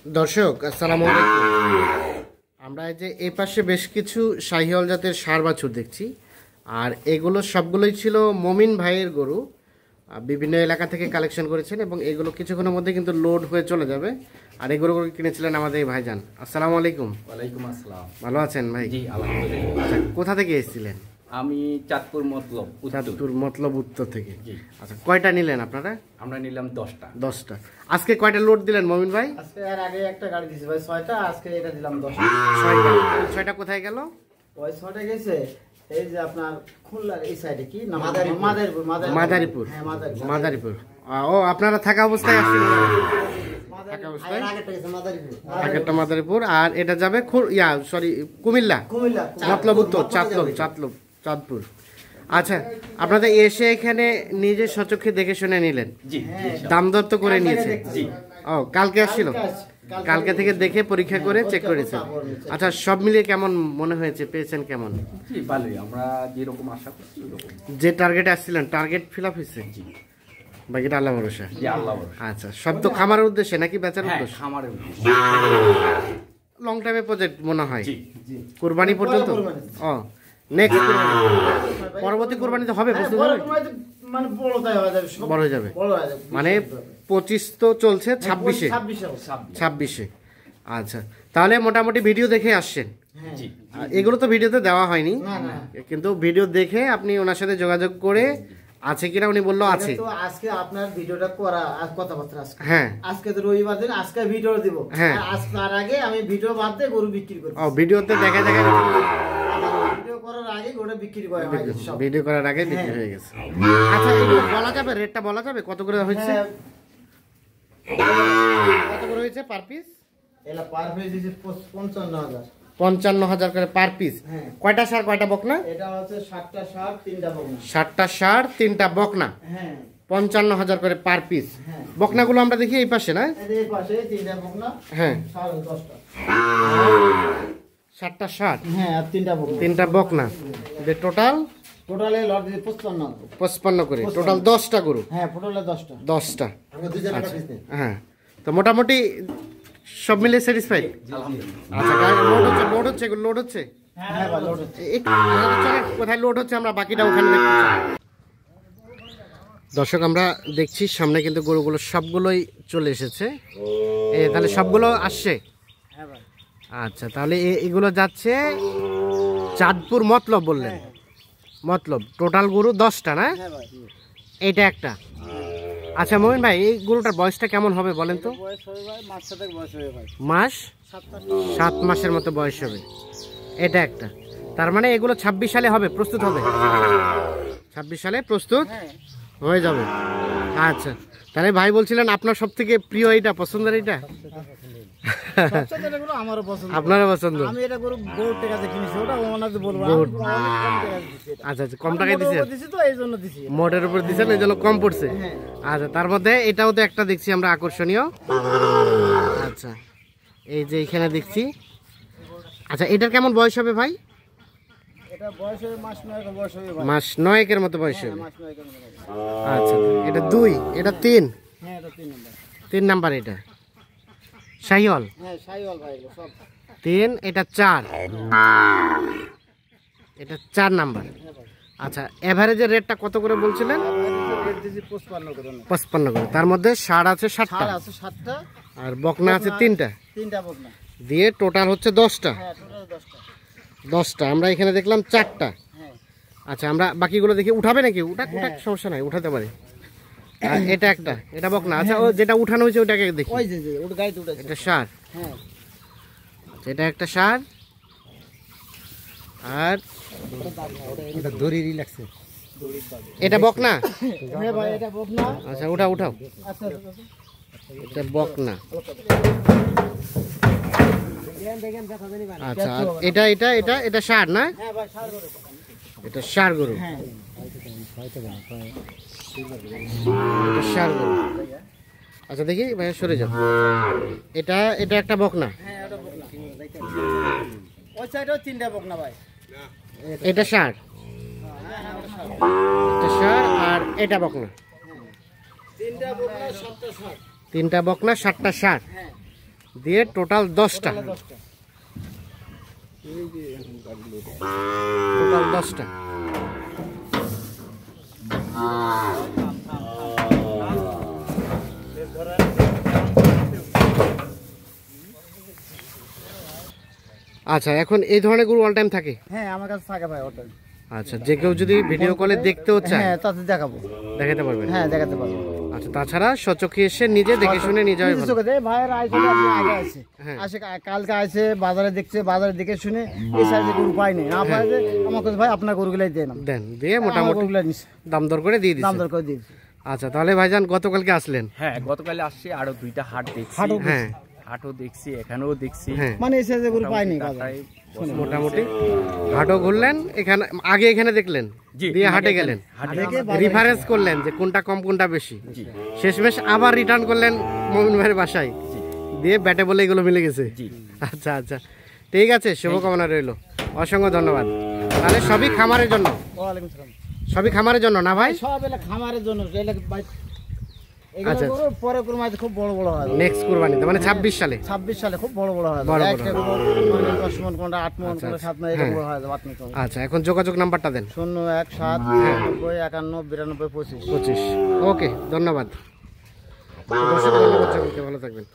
দর্শক আসসালামু আলাইকুম। আমরা এই যে এই পাশে বেশ কিছু শাহিওয়াল জাতের ষাঁড় বাছুর দেখছি, আর এগুলো সবগুলোই ছিল মমিন ভাইয়ের গরু। বিভিন্ন এলাকা থেকে কালেকশন করেছেন এবং এগুলো কিছুক্ষণের মধ্যে কিন্তু লোড হয়ে চলে যাবে। আর এই গরুগুলো কিনেছিলেন আমাদের এই ভাইজান। আসসালামু আলাইকুম। ওয়ালাইকুম আসসালাম। ভালো আছেন ভাই? জি আলহামদুলিল্লাহ। আচ্ছা, কোথা থেকে এসেছিলেন? আমি চাঁদপুর মতলব চাঁদপুর মতলব উত্তর থেকে। আচ্ছা, কয়টা নিলেন আপনারা? আমরা নিলাম 10টা। 10টা। আজকে কয়টা লোড দিলেন মমিন ভাই? আজকে এর আগে একটা গাড়ি দিয়েছি ভাই 6টা, আজকে এটা দিলাম 10টা। 6টা কোথায় গেল? ওই 6টা গেছে এই যে আপনার খুলনার এই সাইডে কি নাম? মাদারীপুর। হ্যাঁ মাদারীপুর। ও, আপনারা থাকা অবস্থায় আসছিলেন? আগেরটা মাদারীপুর, আর এটা যাবে কুমিল্লা মতলব উত্তর, চাঁদপুর। আচ্ছা, আপনাদের এসে এখানে নিজে সচক্ষে দেখে শুনে নিলেন? দাম দর তো করে নিয়েছে? ও, কালকে আসছিল? কালকে থেকে দেখে পরীক্ষা করে চেক করেছেন? আচ্ছা, সব মিলিয়ে কেমন মনে হয়েছে? পেয়েছেন কেমন? ভালোই, আমরা যেরকম আশা করছি যে টার্গেটে আসছিলেন টার্গেট ফিল আপ হয়েছে? বাকিটা আল্লাহ ভরসা। আচ্ছা, সব তো খামারের উদ্দেশ্যে নাকি বেচার উদ্দেশ্যে? খামারের উদ্দেশ্যে। লং টাইমে প্রজেক্ট মনে হয়, কুরবানি পর্যন্ত। ও, নেক্সট পরবর্তী কুরবানিতে হবে? মানে বড় হয়ে যাবে মানে 25 তো চলছে, 26-এ। আচ্ছা, তাহলে মোটামুটি ভিডিও দেখে আসছেন? এগুলো তো ভিডিওতে দেওয়া হয়নি, কিন্তু ভিডিও দেখে আপনি ওনার সাথে যোগাযোগ করে আছে কিনা উনি বললো আছে। তো আজকে আপনার ভিডিওটা করা আর কথাবার্তা আজকে। হ্যাঁ, আজকে তো রবিবার দিন, আজকে ভিডিও দিব। হ্যাঁ, আজকে তার আগে আমি ভিডিও বাদ দিয়ে গরু বিক্রি করব। ও, ভিডিওতে দেখা ভিডিও করার আগে গরু বিক্রি করে হয় সব। ভিডিও করার আগে বিক্রি হয়ে গেছে। আচ্ছা, এগুলো বলা যাবে? রেটটা বলা যাবে কত করে হয়েছে? কত করে হয়েছে পার পিস? এলা পার পিস দিছে 55,000। 55,000 করে পার পিস। কয়টা ষাঁড় কয়টা বকনা? এটা হচ্ছে 7টা ষাঁড় 3টা বকনা। 7টা ষাঁড় 3টা বকনা। হ্যাঁ, 55,000 করে পার পিস। বকনাগুলো আমরা দেখি এই পাশে না? এই পাশে 3টা বকনা। হ্যাঁ, 10টা। 7টা ষাঁড়। হ্যাঁ, আর 3টা বকনা। 3টা বকনা। টোটালে লট দিছে 55 করে। টোটাল 10টা গরু। হ্যাঁ, টোটালে 10টা। 10টা। হ্যাঁ, তো মোটামুটি সব মিলে স্যাটিসফাইড? আচ্ছা, লোড হচ্ছে। হ্যাঁ, লোড হচ্ছে। কোথায় লোড হচ্ছে আমরা বাকিটা ওখানে দেখতে চাই। দর্শক, আমরা দেখছি সামনে কিন্তু গরুগুলো সবগুলোই চলে এসেছে। তাহলে সবগুলো আসছে? আচ্ছা, তাহলে এগুলো যাচ্ছে চাঁদপুর মতলব বললেন? মতলব টোটাল গরু 10টা না? এইটা একটা। আচ্ছা মমিন ভাই, এই গরুটার বয়সটা কেমন হবে বলেন তো? মাস 7 মাসের মতো বয়স হবে। এটা একটা। তার মানে এগুলো 26 সালে হবে, প্রস্তুত হবে? 26 সালে প্রস্তুত হয়ে যাবে। আচ্ছা, তাহলে ভাই বলছিলেন আপনার সব থেকে প্রিয় এইটা, পছন্দের এইটা? আপনারও পছন্দ? আচ্ছা, কম টাকায় দিচ্ছেন? মোটের উপর দিচ্ছেন, এই জন্য কম পড়ছে। আচ্ছা, তার মধ্যে এটাও তো একটা দেখছি আমরা আকর্ষণীয়। আচ্ছা, এই যে এখানে দেখছি। আচ্ছা, এটার কেমন বয়স হবে ভাই? মাস 9-এর মতো বয়স হবে। আচ্ছা, এটা 2, এটা 3। 3 নাম্বার এটা শাহিওয়াল। 3, এটা 4, এটা 4 নাম্বার। আচ্ছা, এভারেজের রেটটা কত করে বলছিলেন? 55 করে। তার মধ্যে ষাঁড় আছে 7টা আর বকনা আছে 3টা দিয়ে টোটাল হচ্ছে 10টা। 10টা। আমরা এখানে দেখলাম 4টা। আচ্ছা, আমরা বাকিগুলো দেখি। উঠাবে নাকি? সমস্যা নাই, উঠাতে পারি। এটা একটা, এটা বকনা। আচ্ছা, ও যেটা উঠানো হয়েছে ওটাকে দেখি। এটা ষাঁড়। এটা একটা ষাঁড়, আর এটা বকনা। আচ্ছা, উঠাও। এটা বকনা। আচ্ছা, এটা ষাঁড় না? এটা ষাঁড় গরু। এটা ষাঁড় গরু। আচ্ছা, দেখি ভাইয়া সরে যাও। এটা একটা বকনা। এটা ষাঁড়। এটা ষাঁড় আর এটা বকনা। তিনটা বকনা 7টা ষাঁড়। দিয়ে টোটাল 10টা। টোটাল 10টা। আচ্ছা, এখন এই ধরনের গরু অল টাইম থাকে? হ্যাঁ আমার কাছে থাকে ভাই ওটা। আচ্ছা, যে কেউ যদি ভিডিও কলে দেখতেও চায় হ্যাঁ তাতে দেখাবো, দেখাতে পারবেন? হ্যাঁ দেখাতে পারবো। আচ্ছা, তাছাড়া সচক্ষে এসে নিজে দেখে শুনে নিয়ে যাবে ভালো। ভাইয়ের আইসে আগে আছে, হ্যাঁ। আসে কালকে আসে বাজারে দেখছে, বাজারে দেখে শুনে এই সাইজে গরু পাইনি, না পাই যে আমাকে ভাই আপনার গরুগুলাই দেন, দেন, দিয়ে মোটামুটি গরুগুলাই নিচ্ছে, দাম দর করে দিয়ে দাম দিচ্ছেন। দর করে দিয়েছি। আচ্ছা, তাহলে ভাইজান গতকালকে আসলেন? হ্যাঁ, গতকালে আসছি, আরো 2টা হাট দেখছি। হ্যাঁ হাটও দেখছি, এখানেও দেখছি। হ্যাঁ, মানে এই সাইজে গরু পাইনি বাজারে। টাকায় পছন্দ মোটামুটি হাটও ঘুরলেন, এখানে আগে এখানে দেখলেন, জি, দিয়ে আগে হাটে এখানে গেলেন, হাটে দেখে রিফারেন্স করলেন যে কোনটা কম কোনটা বেশি, জি শেষমেশ আবার রিটার্ন করলেন মমিন ভাইয়ের বাসায়, জি দিয়ে ব্যাটে বলে এগুলো মিলে গেছে। জি। আচ্ছা আচ্ছা, ঠিক আছে, শুভকামনা রইল, অসংখ্য ধন্যবাদ। তাহলে সবই খামারের জন্য? ওয়ালাইকুম সালাম। সবই খামারের জন্য না ভাই? সব এলা খামারের জন্য, এলা ভাই এগুলো আচ্ছা। গরু পরে কুরবানিতে খুব বড় বড় হয়, নেক্সট কুরবানিতে মানে 26 সালে? 26 সালে খুব বড় বড় হয়, বড় বড় একটা গরু মানে 10 মণ, কোনটা 8 মণ, আচ্ছা, কোনটা 7 মণ, হ্যাঁ। এরকম বড় হয় 8 মণ। আচ্ছা, এখন যোগাযোগ নাম্বারটা দেন। 017 91 92 92 25। ওকে, ধন্যবাদ। দর্শক, ধন্যবাদ সকলকে, ভালো থাকবেন।